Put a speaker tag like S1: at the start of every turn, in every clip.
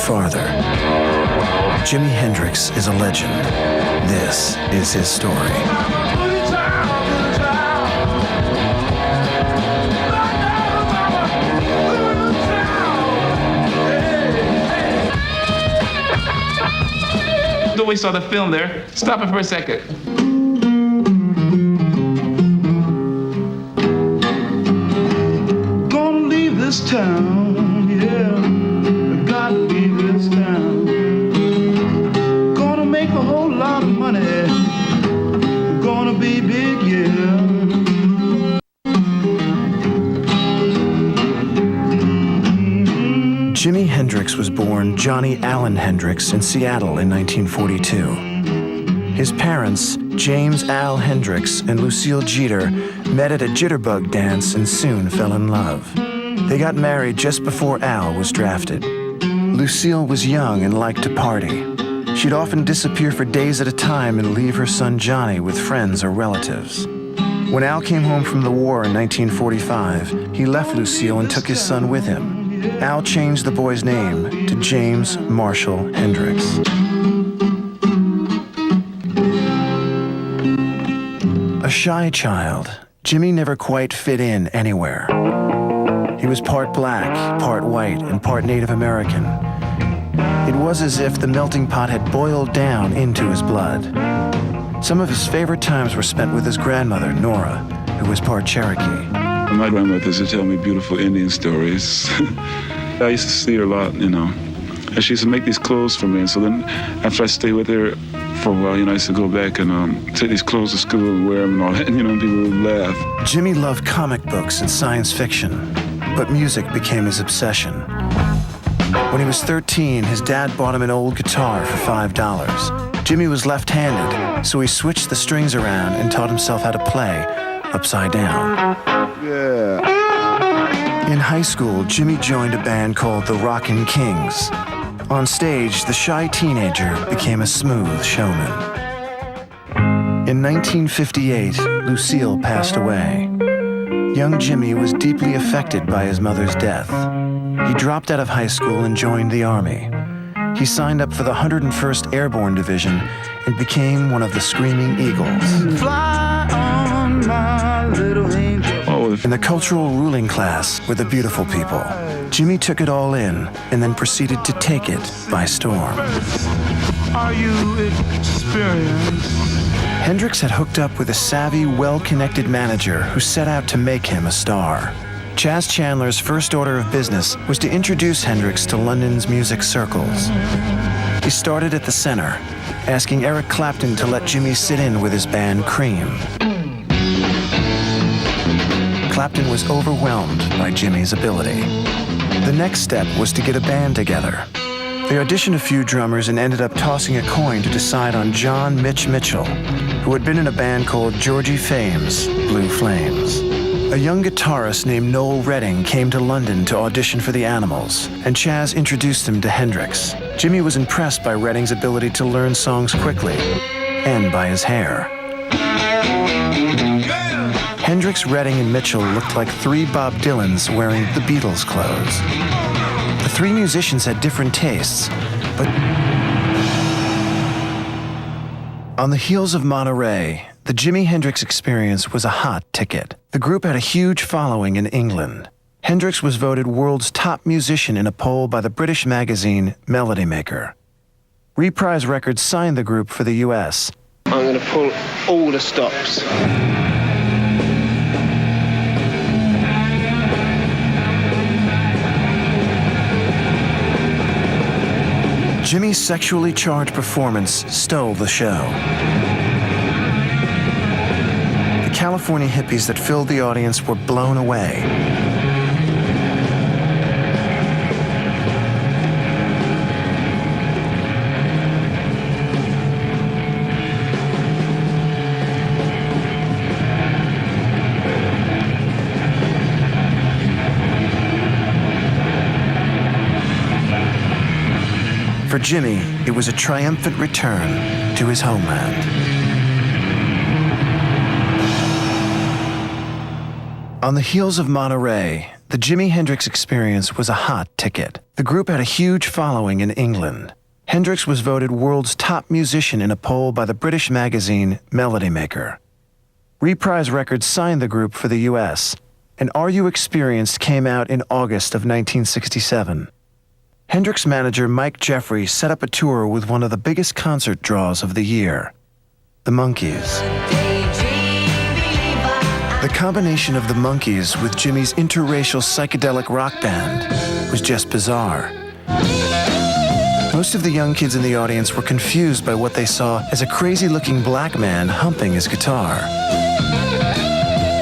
S1: farther. Jimi Hendrix is a legend. This is his story.
S2: Don't waste all the film there. Stop it for a second. Gonna leave this town, yeah. Gotta leave this town. Gonna make a whole lot of money. Gonna be big, yeah.
S1: Jimi Hendrix was born Johnny Allen Hendrix in Seattle in 1942. His parents, James Al Hendrix and Lucille Jeter, met at a jitterbug dance and soon fell in love. They got married just before Al was drafted. Lucille was young and liked to party. She'd often disappear for days at a time and leave her son Johnny with friends or relatives. When Al came home from the war in 1945, he left Lucille and took his son with him. Al changed the boy's name to James Marshall Hendrix. A shy child, Jimi never quite fit in anywhere. He was part black, part white, and part Native American. It was as if the melting pot had boiled down into his blood. Some of his favorite times were spent with his grandmother, Nora, who was part Cherokee.
S3: My grandmother used to tell me beautiful Indian stories. I used to see her a lot, you know. And she used to make these clothes for me. And so then after I stayed with her for a while, I used to go back and take these clothes to school and wear them and all that, and, people would laugh.
S1: Jimi loved comic books and science fiction, but music became his obsession. When he was 13, his dad bought him an old guitar for $5. Jimi was left-handed, so he switched the strings around and taught himself how to play upside down.
S3: Yeah.
S1: In high school, Jimi joined a band called the Rockin' Kings. On stage, the shy teenager became a smooth showman. In 1958, Lucille passed away. Young Jimi was deeply affected by his mother's death. He dropped out of high school and joined the Army. He signed up for the 101st Airborne Division and became one of the Screaming Eagles.
S2: Fly on, my little angel.
S1: In the cultural ruling class were the beautiful people. Jimi took it all in and then proceeded to take it by storm.
S2: Are you experienced?
S1: Hendrix had hooked up with a savvy, well-connected manager who set out to make him a star. Chas Chandler's first order of business was to introduce Hendrix to London's music circles. He started at the center, asking Eric Clapton to let Jimi sit in with his band Cream. Clapton was overwhelmed by Jimi's ability. The next step was to get a band together. They auditioned a few drummers and ended up tossing a coin to decide on John Mitch Mitchell, who had been in a band called Georgie Fame's Blue Flames. A young guitarist named Noel Redding came to London to audition for the Animals, and Chas introduced him to Hendrix. Jimi was impressed by Redding's ability to learn songs quickly, and by his hair. Hendrix, Redding, and Mitchell looked like three Bob Dylans wearing the Beatles clothes. The three musicians had different tastes, but on the heels of Monterey, the Jimi Hendrix Experience was a hot ticket. The group had a huge following in England. Hendrix was voted world's top musician in a poll by the British magazine Melody Maker. Reprise Records signed the group for the US.
S4: I'm going to pull all the stops.
S1: Jimi's sexually charged performance stole the show. The California hippies that filled the audience were blown away. For Jimi, it was a triumphant return to his homeland. On the heels of Monterey, the Jimi Hendrix Experience was a hot ticket. The group had a huge following in England. Hendrix was voted world's top musician in a poll by the British magazine Melody Maker. Reprise Records signed the group for the U.S., and Are You Experienced came out in August of 1967. Hendrix manager Mike Jeffrey set up a tour with one of the biggest concert draws of the year, the Monkees. The combination of the Monkees with Jimmy's interracial psychedelic rock band was just bizarre. Most of the young kids in the audience were confused by what they saw as a crazy-looking black man humping his guitar.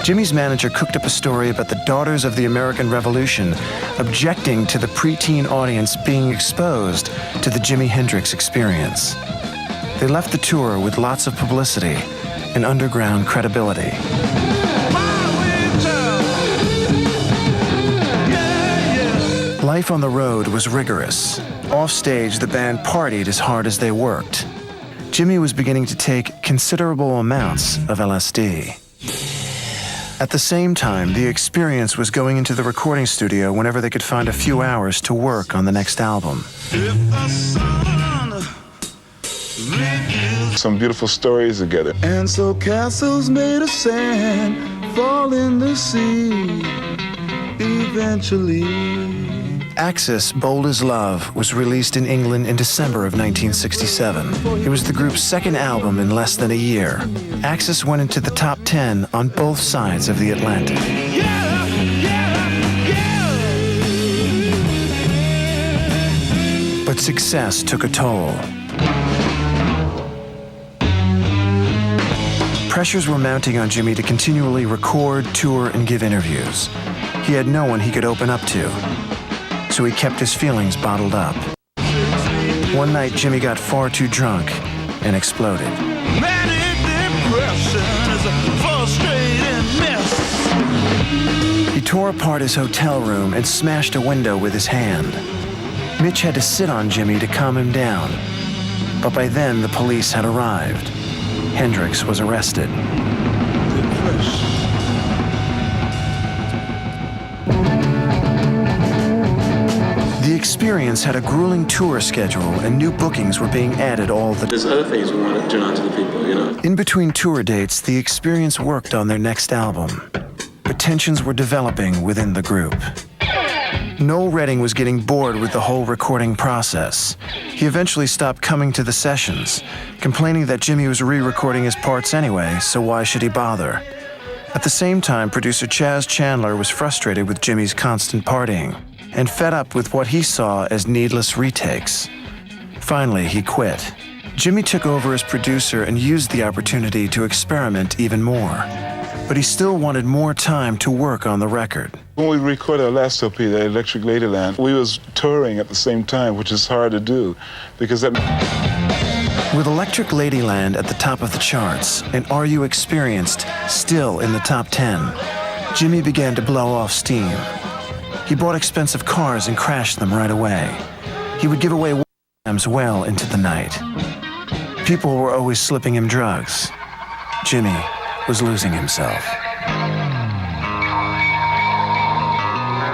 S1: Jimmy's manager cooked up a story about the Daughters of the American Revolution objecting to the preteen audience being exposed to the Jimi Hendrix Experience. They left the tour with lots of publicity and underground credibility. Life on the road was rigorous. Offstage, the band partied as hard as they worked. Jimmy was beginning to take considerable amounts of LSD. At the same time, the Experience was going into the recording studio whenever they could find a few hours to work on the next album.
S3: Some beautiful stories together.
S2: And so castles made of sand fall in the sea eventually.
S1: Axis, Bold as Love, was released in England in December of 1967. It was the group's second album in less than a year. Axis went into the top 10 on both sides of the Atlantic. But success took a toll. Pressures were mounting on Jimmy to continually record, tour, and give interviews. He had no one he could open up to, so he kept his feelings bottled up. One night, Jimmy got far too drunk and exploded.
S2: Manic depression is a frustrating mess.
S1: He tore apart his hotel room and smashed a window with his hand. Mitch had to sit on Jimmy to calm him down, but by then the police had arrived. Hendrix was arrested. The Experience had a grueling tour schedule and new bookings were being added all the time.
S5: There's other things we want to turn on to the people, you know.
S1: In between tour dates, the Experience worked on their next album, but tensions were developing within the group. Noel Redding was getting bored with the whole recording process. He eventually stopped coming to the sessions, complaining that Jimmy was re-recording his parts anyway, so why should he bother? At the same time, producer Chaz Chandler was frustrated with Jimmy's constant partying and fed up with what he saw as needless retakes. Finally, he quit. Jimmy took over as producer and used the opportunity to experiment even more. But he still wanted more time to work on the record.
S3: When we recorded our last LP, the Electric Ladyland, we was touring at the same time, which is hard to do because that...
S1: With Electric Ladyland at the top of the charts and Are You Experienced still in the top 10, Jimmy began to blow off steam. He bought expensive cars and crashed them right away. He would give away times well into the night. People were always slipping him drugs. Jimmy was losing himself.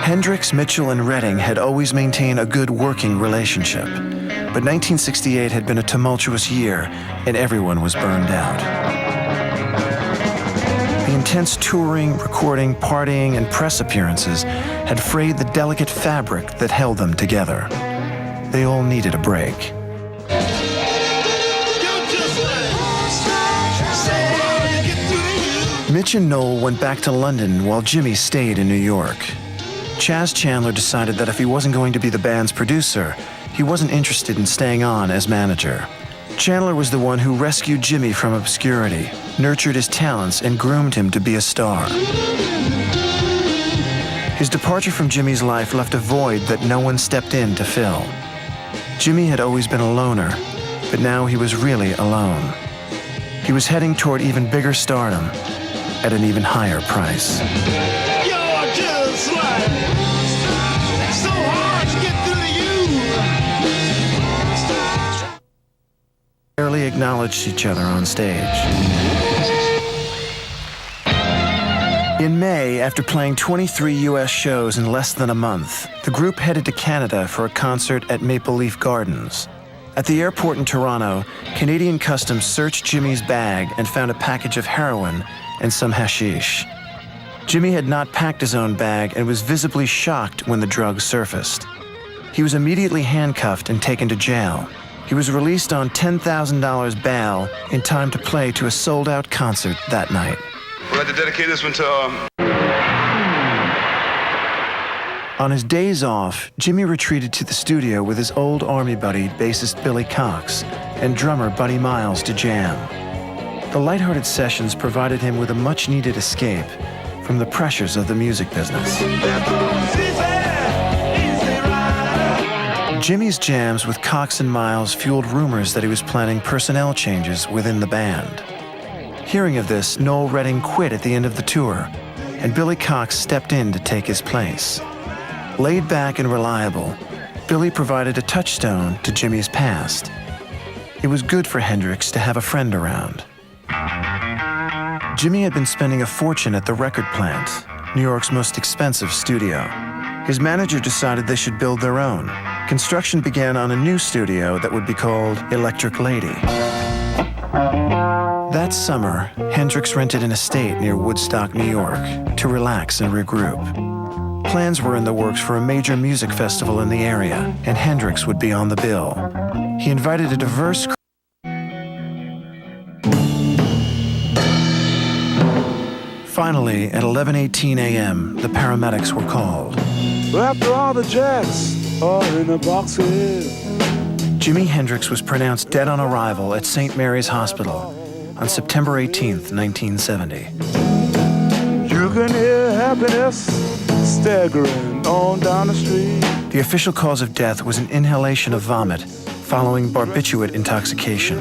S1: Hendrix, Mitchell, and Redding had always maintained a good working relationship, but 1968 had been a tumultuous year and everyone was burned out. The intense touring, recording, partying, and press appearances had frayed the delicate fabric that held them together. They all needed a break. Mitch and Noel went back to London while Jimmy stayed in New York. Chaz Chandler decided that if he wasn't going to be the band's producer, he wasn't interested in staying on as manager. Chandler was the one who rescued Jimmy from obscurity, nurtured his talents, and groomed him to be a star. His departure from Jimmy's life left a void that no one stepped in to fill. Jimmy had always been a loner, but now he was really alone. He was heading toward even bigger stardom at an even higher price.
S2: You're just like so hard to get through to you.
S1: Barely acknowledged each other on stage. In May, after playing 23 U.S. shows in less than a month, the group headed to Canada for a concert at Maple Leaf Gardens. At the airport in Toronto, Canadian Customs searched Jimmy's bag and found a package of heroin and some hashish. Jimmy had not packed his own bag and was visibly shocked when the drugs surfaced. He was immediately handcuffed and taken to jail. He was released on $10,000 bail in time to play to a sold-out concert that night.
S2: I'd like to dedicate this one to
S1: On his days off, Jimmy retreated to the studio with his old Army buddy, bassist Billy Cox, and drummer Buddy Miles to jam. The lighthearted sessions provided him with a much-needed escape from the pressures of the music business. Jimmy's jams with Cox and Miles fueled rumors that he was planning personnel changes within the band. Hearing of this, Noel Redding quit at the end of the tour, and Billy Cox stepped in to take his place. Laid back and reliable, Billy provided a touchstone to Jimmy's past. It was good for Hendrix to have a friend around. Jimmy had been spending a fortune at the record plant, New York's most expensive studio. His manager decided they should build their own. Construction began on a new studio that would be called Electric Lady. That summer, Hendrix rented an estate near Woodstock, New York, to relax and regroup. Plans were in the works for a major music festival in the area, and Hendrix would be on the bill. He invited a diverse Finally, at 11:18 a.m., the paramedics were called.
S2: Well, after all the jacks are in the boxes.
S1: Jimi Hendrix was pronounced dead on arrival at St. Mary's Hospital on September 18th, 1970.
S2: You can hear happiness staggering on down the street.
S1: The official cause of death was an inhalation of vomit following barbiturate intoxication.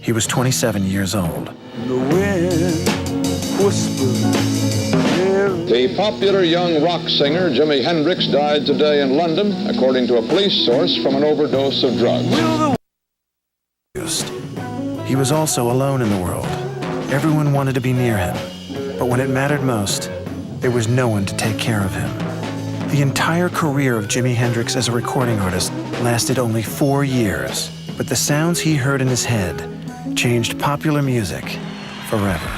S1: He was 27 years old.
S2: The wind whispers.
S6: The popular young rock singer Jimi Hendrix died today in London, according to a police source, from an overdose of drugs.
S1: He was also alone in the world. Everyone wanted to be near him, but when it mattered most, there was no one to take care of him. The entire career of Jimi Hendrix as a recording artist lasted only 4 years, but the sounds he heard in his head changed popular music forever.